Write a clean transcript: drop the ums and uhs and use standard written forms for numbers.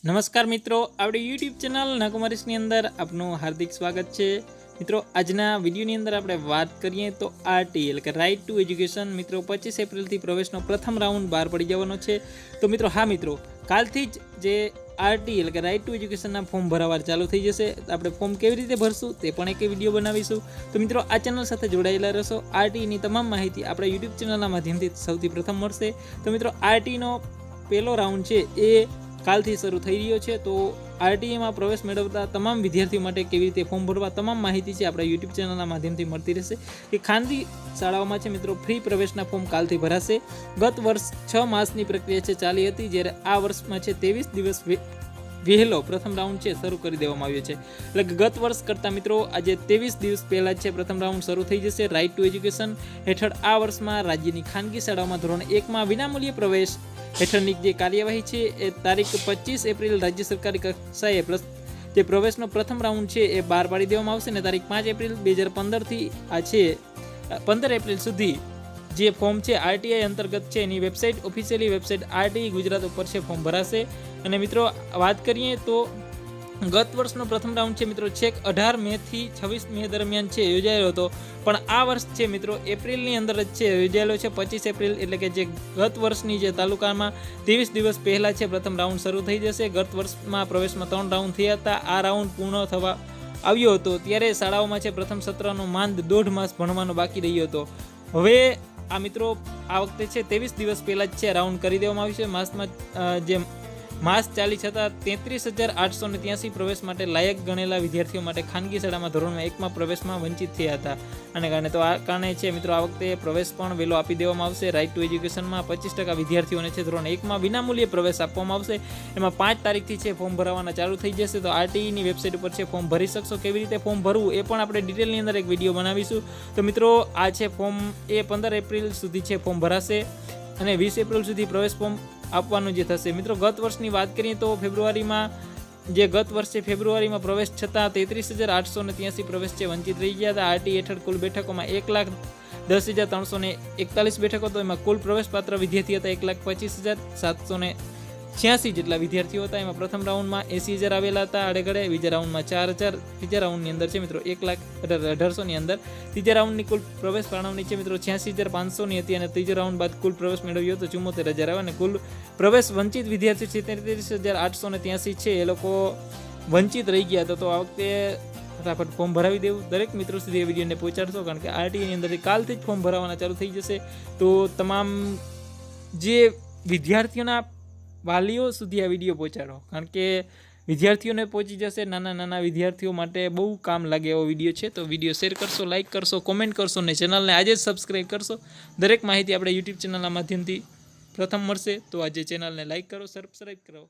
નમસ્કાર મિત્રો, આપણી યુટ્યુબ ચેનલ નાકુમારીસની અંદર આપનું હાર્દિક સ્વાગત છે। મિત્રો, આજના વિડીયોની અંદર આપણે વાત કરીએ તો આરટી એટલે કે રાઇટ ટુ એજ્યુકેશન મિત્રો 25 એપ્રિલથી પ્રવેશનો પ્રથમ રાઉન્ડ બહાર પડી જવાનો છે। તો મિત્રો હા મિત્રો, કાલથી જ જે આરટી એટલે કે રાઇટ ટુ એજ્યુકેશનના ફોર્મ ભરાવા ચાલુ થઈ જશે। આપણે ફોર્મ કેવી રીતે ભરશું તે પણ એક વિડીયો બનાવીશું। તો મિત્રો આ ચેનલ સાથે જોડાયેલા રહેશો। આરટીની તમામ માહિતી આપણા યુટ્યુબ ચેનલના માધ્યમથી સૌથી પ્રથમ મળશે। તો મિત્રો આરટીનો પહેલો રાઉન્ડ છે એ કાલથી શરૂ થઈ રહ્યો છે। તો આરટીઆઈમાં પ્રવેશ મેળવતા તમામ વિદ્યાર્થીઓ માટે કેવી રીતે ફોર્મ ભરવા તમામ માહિતી છે આપણા યુટ્યુબ ચેનલના માધ્યમથી મળતી રહેશે। કે ખાનગી શાળાઓમાં છે મિત્રો ફ્રી પ્રવેશના ફોર્મ કાલથી ભરાશે। ગત વર્ષ 6 માસની પ્રક્રિયા છે ચાલી હતી, જ્યારે આ વર્ષમાં છે 23 દિવસ વહેલો પ્રથમ રાઉન્ડ છે શરૂ કરી દેવામાં આવ્યો છે। એટલે કે ગત વર્ષ કરતાં મિત્રો આજે 23 દિવસ પહેલાં છે પ્રથમ રાઉન્ડ શરૂ થઈ જશે। રાઇટ ટુ એજ્યુકેશન હેઠળ આ વર્ષમાં રાજ્યની ખાનગી શાળાઓમાં ધોરણ 1માં વિનામૂલ્ય પ્રવેશ હેઠળની જે કાર્યવાહી છે એ તારીખ 25 એપ્રિલ રાજ્ય સરકારી કક્ષાએ જે પ્રવેશનો પ્રથમ રાઉન્ડ છે એ બહાર પાડી દેવામાં આવશે અને તારીખ 5 એપ્રિલ 2015થી આ છે 15 એપ્રિલ સુધી જે ફોર્મ છે આરટીઆઈ અંતર્ગત છે એની website officially website RTI Gujarat ઉપર છે ફોર્મ ભરાશે। અને મિત્રો વાત કરીએ તો ગત વર્ષનો પ્રથમ રાઉન્ડ છે મિત્રો છેક 18 મેથી 26 મે દરમિયાન છે યોજાયેલો હતો, પણ આ વર્ષ છે મિત્રો એપ્રિલની અંદર જ છે યોજાયેલો છે 25 એપ્રિલ। એટલે કે જે ગત વર્ષની જે તાલુકામાં 23 દિવસ પહેલાં છે પ્રથમ રાઉન્ડ શરૂ થઈ જશે। ગત વર્ષમાં પ્રવેશમાં 3 રાઉન્ડ થયા હતા, આ રાઉન્ડ પૂર્ણ થવા આવ્યો હતો ત્યારે શાળાઓમાં છે પ્રથમ સત્રનો માંડ 1.5 માસ ભણવાનો બાકી રહ્યો હતો। હવે આ મિત્રો આ વખતે છે 23 દિવસ પહેલાં જ છે રાઉન્ડ કરી દેવામાં આવ્યું છે। માસમાં જે માસ ચાલી છતાં 33,883 પ્રવેશ માટે લાયક ગણેલા વિદ્યાર્થીઓ માટે ખાનગી શાળામાં ધોરણ 1માં પ્રવેશમાં વંચિત થયા હતા। આને કારણે તો આ કારણે છે મિત્રો આ વખતે પ્રવેશ પણ વહેલો આપી દેવામાં આવશે। રાઇટ ટુ એજ્યુકેશનમાં 25% વિદ્યાર્થીઓને છે ધોરણ 1માં વિનામૂલ્યે પ્રવેશ આપવામાં આવશે। એમાં 5 તારીખથી છે ફોર્મ ભરવાના ચાલુ થઈ જશે। તો આરટીઈની વેબસાઇટ ઉપર છે ફોર્મ ભરી શકશો। કેવી રીતે ફોર્મ ભરવું એ પણ આપણે ડિટેલની અંદર એક વિડીયો બનાવીશું। તો મિત્રો આ છે ફોર્મ એ 15 એપ્રિલ સુધી છે ફોર્મ ભરાશે અને 20 એપ્રિલ સુધી પ્રવેશ ફોર્મ આપવાનું જે થશે। મિત્રો ગત વર્ષની વાત કરીએ તો ફેબ્રુઆરીમાં જે ગત વર્ષે ફેબ્રુઆરીમાં પ્રવેશ છતાં 33,883 પ્રવેશ છે વંચિત રહી ગયા હતા। આરટી હેઠળ કુલ બેઠકોમાં 1,10,341 બેઠકો તો એમાં કુલ પ્રવેશપાત્ર વિદ્યાર્થી હતા 1,25,786 જેટલા વિદ્યાર્થીઓ હતા। એમાં પ્રથમ રાઉન્ડમાં 80,000 આવેલા હતા આડેગડે, બીજા રાઉન્ડમાં 4,000, ત્રીજા રાઉન્ડની અંદર છે મિત્રો 1,18,000ની અંદર, ત્રીજા રાઉન્ડની કુલ પ્રવેશ ફાળવણી છે મિત્રો 86,500ની હતી અને ત્રીજો રાઉન્ડ બાદ કુલ પ્રવેશ મેળવ્યો હતો 74,000 આવે અને કુલ પ્રવેશ વંચિત વિદ્યાર્થી છે 33,883 છે એ લોકો વંચિત રહી ગયા હતા। તો આ વખતે ફટાફટ ફોર્મ ભરાવી દેવું, દરેક મિત્રો સુધી એ વિડીયોને પહોંચાડશો કારણ કે આરટીઆઈની અંદરથી કાલથી જ ફોર્મ ભરાવાના ચાલુ થઈ જશે। તો તમામ જે વિદ્યાર્થીઓના વાલીઓ સુધી આ વિડીયો પહોંચાડો કારણ કે વિદ્યાર્થીઓને પહોંચી જશે। નાના વિદ્યાર્થીઓ માટે બહુ કામ લાગે એવો વિડીયો છે। તો વિડીયો શેર કરશો, લાઇક કરશો, કોમેન્ટ કરશો અને ચેનલને આજે જ સબસ્ક્રાઈબ કરશો। દરેક માહિતી આપણે યુટ્યુબ ચેનલના માધ્યમથી પ્રથમ મળશે। તો આજે ચેનલને લાઇક કરો, સબસ્ક્રાઈબ કરો।